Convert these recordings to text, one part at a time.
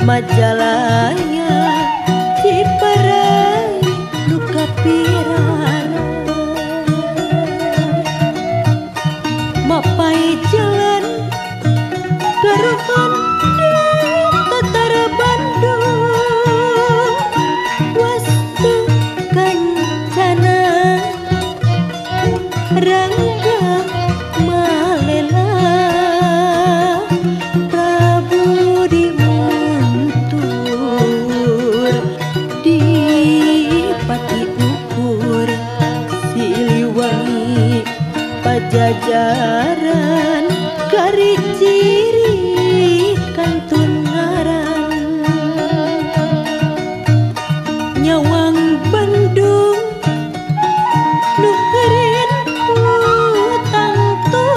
Majalaya Ciparai nu kapiran mapai jalan garuhan di Totara Bandung wastu kancana rangga malela Prabu dimuntur di pati ukur Siliwangi Pajajaran kari ciri kantun ngaran nyawang Bandung nuheureun ku tangtung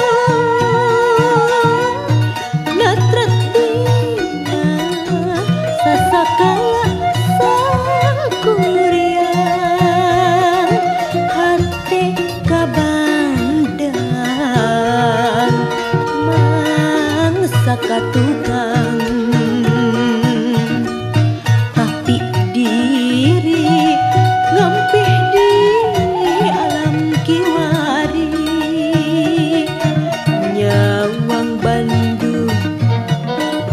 natretina sasakala sangkuriang hate kabandang mangsa katukang tapi diri ngempih di alam kiwari nyawang Bandung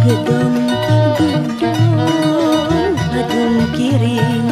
gedong gedong agung kiring